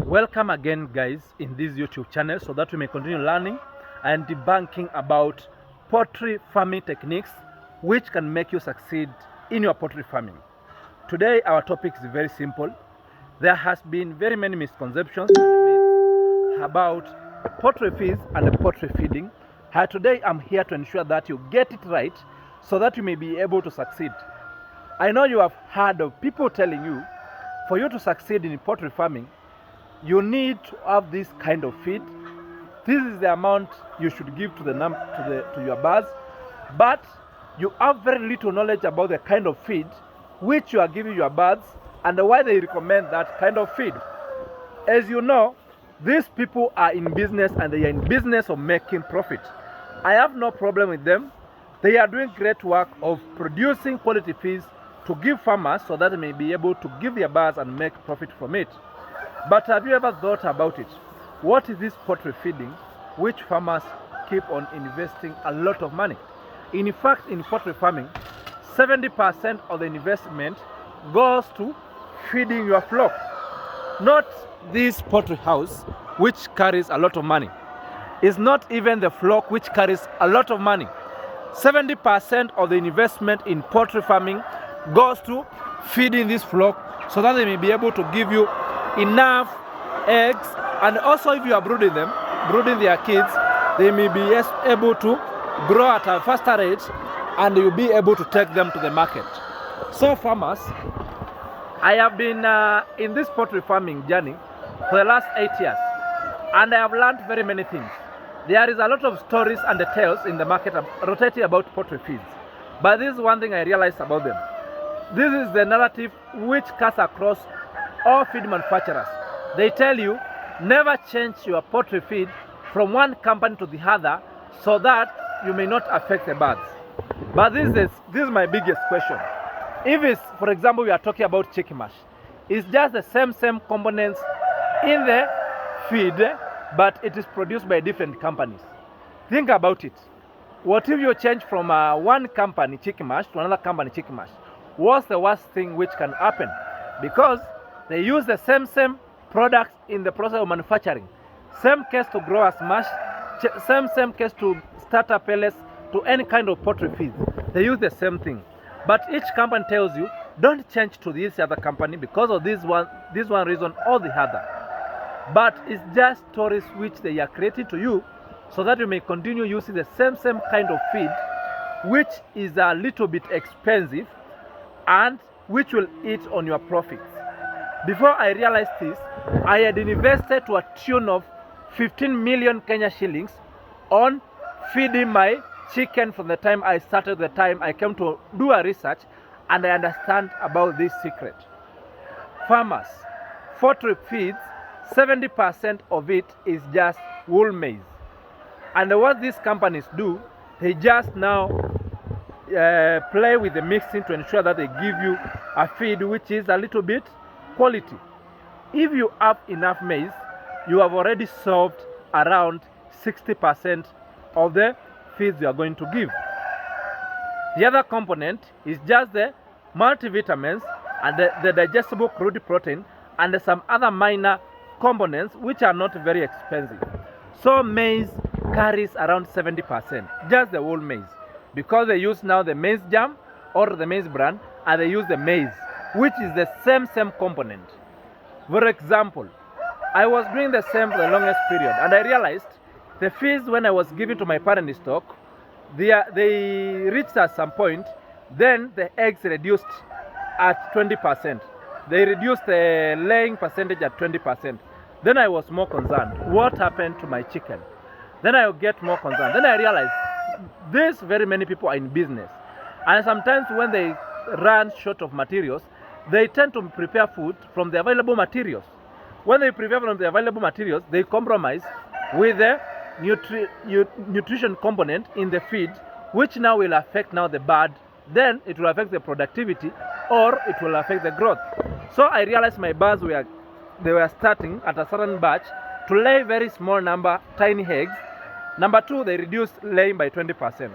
Welcome again, guys, in this YouTube channel so that we may continue learning and debunking about poultry farming techniques which can make you succeed in your poultry farming. Today our topic is very simple. There has been very many misconceptions and myths about poultry feeds and poultry feeding. Today I'm here to ensure that you get it right so that you may be able to succeed. I know you have heard of people telling you for you to succeed in poultry farming, you need to have this kind of feed. This is the amount you should give to your birds, but you have very little knowledge about the kind of feed which you are giving your birds and why they recommend that kind of feed. As you know, these people are in business and they are in business of making profit. I have no problem with them. They are doing great work of producing quality feeds to give farmers so that they may be able to give their birds and make profit from it. But have you ever thought about it? What is this poultry feeding which farmers keep on investing a lot of money? In fact, in poultry farming, 70% of the investment goes to feeding your flock. Not this poultry house which carries a lot of money. It's not even the flock which carries a lot of money. 70% of the investment in poultry farming goes to feeding this flock so that they may be able to give you enough eggs, and also if you are brooding their kids, they may be able to grow at a faster rate and you'll be able to take them to the market. So farmers, I have been in this poultry farming journey for the last 8 years and I have learned very many things. There is a lot of stories and tales in the market rotating about poultry feeds, but this is one thing I realized about them. This is the narrative which cuts across all feed manufacturers. They tell you never change your poultry feed from one company to the other so that you may not affect the birds. But this is my biggest question. If it's, for example, we are talking about chicken mash, it's just the same components in the feed, but it is produced by different companies. Think about it. What if you change from one company chicken mash to another company chicken mash? What's the worst thing which can happen? Because they use the same products in the process of manufacturing. Same case to growers mash, same case to starter pellets, to any kind of poultry feed. They use the same thing. But each company tells you, don't change to this other company because of this one reason or the other. But it's just stories which they are creating to you so that you may continue using the same kind of feed, which is a little bit expensive and which will eat on your profits. Before I realized this, I had invested to a tune of 15 million Kenya shillings on feeding my chicken from the time I started, the time I came to do a research and I understand about this secret. Farmers, poultry feeds, 70% of it is just wool maize. And what these companies do, they just now play with the mixing to ensure that they give you a feed which is a little bit quality. If you have enough maize, you have already solved around 60% of the feeds you are going to give. The other component is just the multivitamins and the digestible crude protein and some other minor components which are not very expensive. So maize carries around 70%, just the whole maize, because they use now the maize germ or the maize bran and they use the maize, which is the same component. For example, I was doing the same for the longest period and I realized the feeds when I was giving to my parent stock, they reached at some point, then the eggs reduced at 20%. They reduced the laying percentage at 20%. Then I was more concerned. What happened to my chicken? Then I get more concerned. Then I realized there's very many people are in business. And sometimes when they run short of materials, they tend to prepare food from the available materials. When they prepare from the available materials, they compromise with the nutrition component in the feed, which now will affect now the bird. Then it will affect the productivity or it will affect the growth. So I realized my birds were starting at a certain batch to lay very small number, tiny eggs. Number two, they reduced laying by 20%.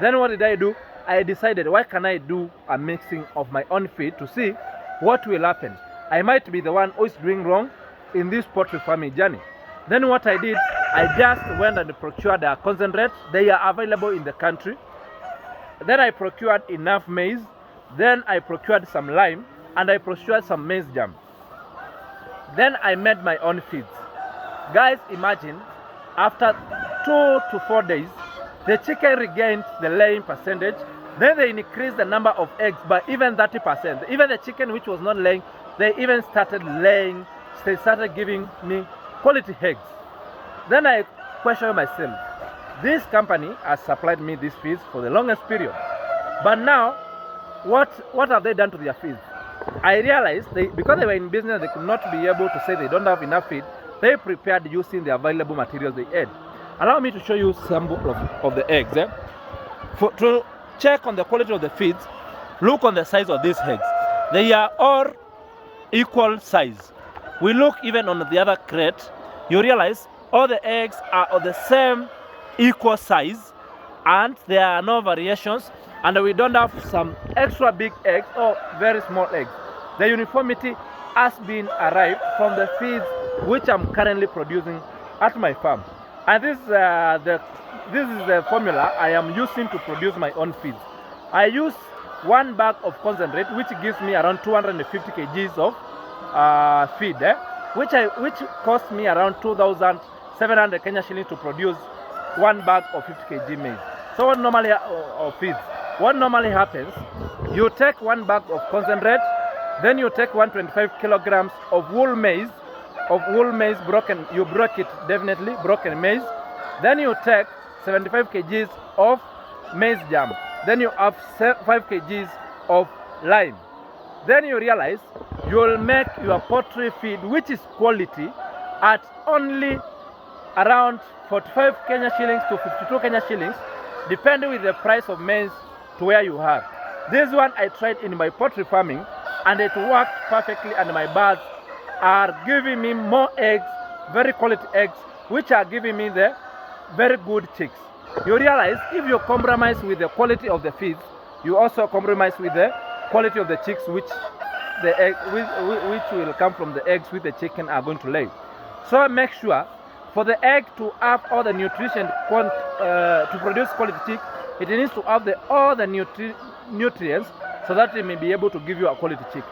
Then what did I do? I decided, why can I do a mixing of my own feed to see what will happen? I might be the one who is doing wrong, in this poultry farming journey. Then what I did, I just went and procured a concentrate. They are available in the country. Then I procured enough maize. Then I procured some lime, and I procured some maize jam. Then I made my own feeds. Guys, imagine, after 2 to 4 days, the chicken regained the laying percentage. Then they increased the number of eggs by even 30%. Even the chicken which was not laying, they even started laying. They started giving me quality eggs. Then I questioned myself, this company has supplied me these feeds for the longest period. But now, what have they done to their feeds? I realized because they were in business, they could not be able to say they don't have enough feed. They prepared using the available materials they had. Allow me to show you some of the eggs. To check on the quality of the feeds, look on the size of these eggs. They are all equal size. We look even on the other crate, you realize all the eggs are of the same equal size, and there are no variations, and we don't have some extra big eggs or very small eggs. The uniformity has been arrived from the feeds which I'm currently producing at my farm. And this is the formula I am using to produce my own feeds. I use 1 bag of concentrate, which gives me around 250 kgs of feed, which costs me around 2,700 Kenya shillings to produce 1 bag of 50 kg maize. So what normally what normally happens, you take 1 bag of concentrate, then you take 125 kilograms of wool maize broken, you broke it definitely, broken maize. Then you take 75 kgs of maize jam. Then you have 5 kgs of lime. Then you realize you will make your poultry feed, which is quality, at only around 45 Kenya shillings to 52 Kenya shillings, depending with the price of maize to where you are. This one I tried in my poultry farming, and it worked perfectly, and my birds are giving me more eggs, very quality eggs, which are giving me the very good chicks. You realize if you compromise with the quality of the feeds, you also compromise with the quality of the chicks, which will come from the eggs which the chicken are going to lay. So make sure for the egg to have all the nutrition to produce quality chick, it needs to have all the nutrients so that it may be able to give you a quality chick.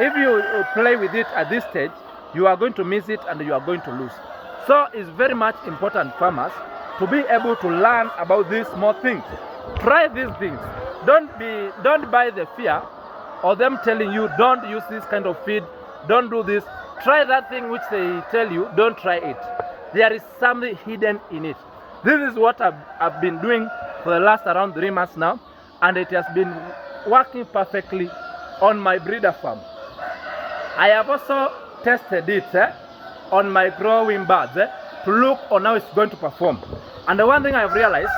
If you play with it at this stage, you are going to miss it and you are going to lose. So it's very much important, farmers, to be able to learn about these small things. Try these things. Don't buy the fear or them telling you don't use this kind of feed, don't do this. Try that thing which they tell you, don't try it. There is something hidden in it. This is what I've been doing for the last around 3 months now, and it has been working perfectly on my breeder farm. I have also tested it on my growing birds to look on how it's going to perform. And the one thing I've realized,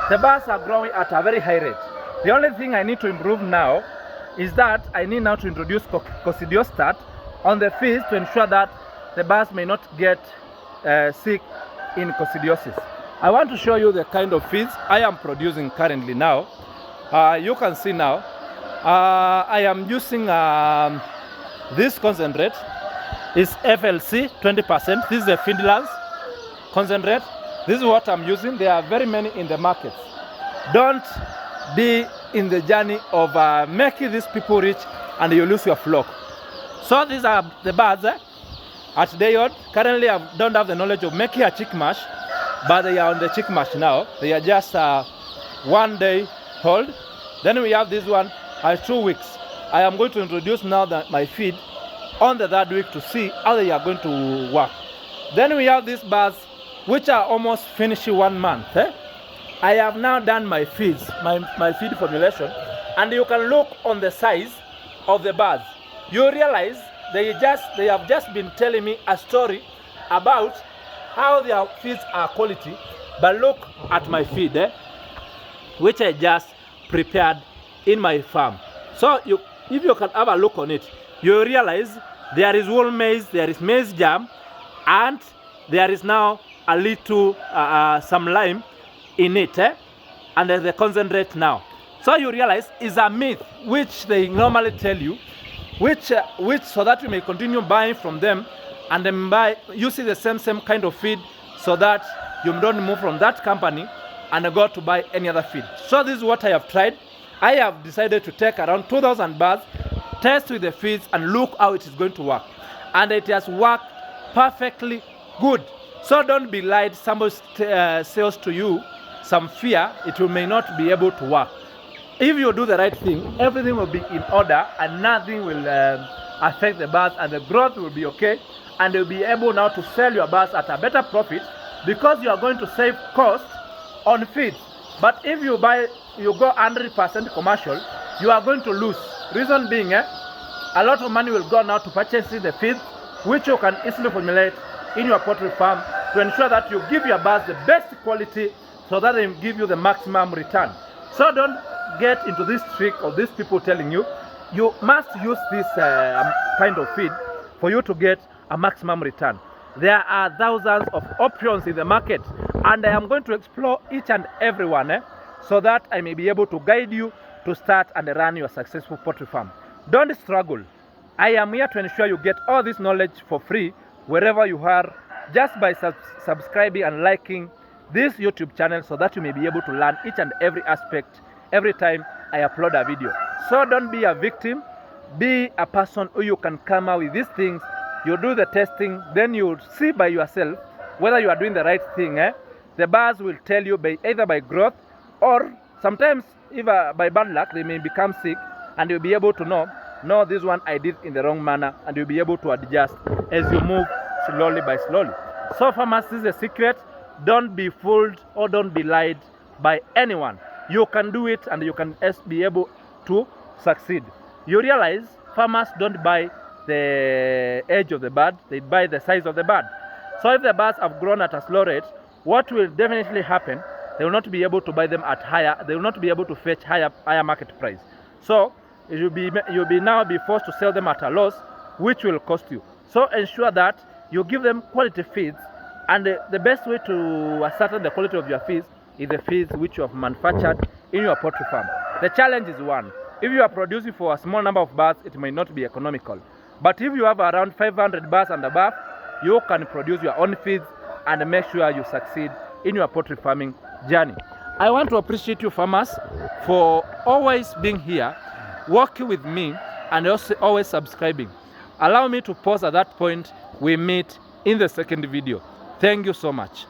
the birds are growing at a very high rate. The only thing I need to improve now is that I need now to introduce coccidiostat on the feeds to ensure that the birds may not get sick in coccidiosis. I want to show you the kind of feeds I am producing currently now. You can see now, I am using this concentrate. Is FLC 20%. This is a Finland's concentrate. This is what I'm using. There are very many in the markets. Don't be in the journey of making these people rich and you lose your flock. So these are the birds at day old. Currently I don't have the knowledge of making a chick mash, but they are on the chick mash now. They are just 1 day old. Then we have this one at 2 weeks. I am going to introduce now my feed on the 3rd week to see how they are going to work. Then we have these birds which are almost finishing 1 month. I have now done my feeds, my feed formulation, and you can look on the size of the birds. You realize they have just been telling me a story about how their feeds are quality, but look at my feed, which I just prepared in my farm. So if you can have a look on it, you realize there is wool maize, there is maize jam, and there is now a little some lime in it, and there's the concentrate now. So you realize it's a myth which they normally tell you, which so that you may continue buying from them and then buy using the same kind of feed, so that you don't move from that company and go to buy any other feed. So this is what I have tried. I have decided to take around 2,000 birds, test with the feeds, and look how it is going to work. And it has worked perfectly good. So don't be lied. Somebody sells to you some fear, it may not be able to work. If you do the right thing, everything will be in order and nothing will affect the birds, and the growth will be okay, and you'll be able now to sell your birds at a better profit, because you are going to save cost on feed. But if you go 100% commercial, you are going to lose. Reason being, a lot of money will go now to purchasing the feed, which you can easily formulate in your poultry farm to ensure that you give your birds the best quality, so that they give you the maximum return. So don't get into this trick of these people telling you you must use this kind of feed for you to get a maximum return. There are thousands of options in the market, and I am going to explore each and every one, so that I may be able to guide you to start and run your successful poultry farm. Don't struggle. I am here to ensure you get all this knowledge for free wherever you are, just by subscribing and liking this YouTube channel, so that you may be able to learn each and every aspect every time I upload a video. So don't be a victim, be a person who you can come out with these things. You do the testing, then you see by yourself whether you are doing the right thing. The birds will tell you either by growth, or sometimes even by bad luck they may become sick, and you'll be able to know, no, this one I did in the wrong manner, and you'll be able to adjust as you move slowly by slowly. So farmers, this is a secret. Don't be fooled or don't be lied by anyone. You can do it, and you can be able to succeed. You realize farmers don't buy the age of the bird, they buy the size of the bird. So if the birds have grown at a slow rate, what will definitely happen, they will not be able to buy them at they will not be able to fetch higher market price. So you'll be now be forced to sell them at a loss, which will cost you. So ensure that you give them quality feeds, and the best way to ascertain the quality of your feeds is the feeds which you have manufactured in your poultry farm. The challenge is one: if you are producing for a small number of birds, it may not be economical. But if you have around 500 birds and above, you can produce your own feeds and make sure you succeed in your poultry farming journey. I want to appreciate you farmers for always being here, working with me, and also always subscribing. Allow me to pause at that point. We meet in the second video. Thank you so much.